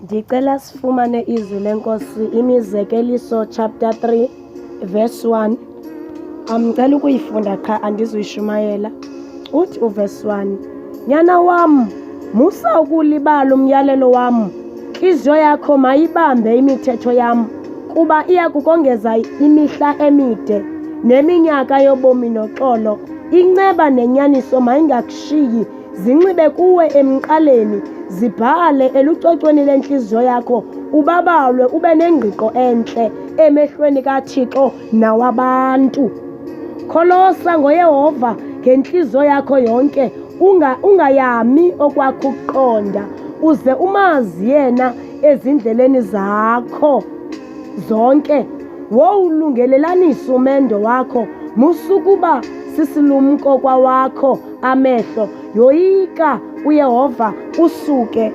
Ndicela sifumane izwi lenkosi, imizekeliso chapter 3 verse 1. Amcela ukuyifunda qha andizuyishumayela. Uthi uverse 1, nyana wam, musa ukulibala umyalelo wam, intliziyo yakho mayibambe imithetho yam, kuba iya kukongeza imihla emide neminyaka yobomi noxolo. Inceba nenyaniso mayingakushiyi, zinxibe kuwe emqaleni, zibhale elucocweni lentliziyo yakho, ubabalwe ube nengqiqo entle emehlweni kaThixo nawabantu. Kholosa ngoYehova ngentliziyo yakho yonke, ungayami okwakho ukuqonda, uze umazi yena ezindleleni zakho zonke. Wowulungelelanisa umendo wakho, musukuba sisilumko kwawakho amehlo. Yoyika uYehova usuke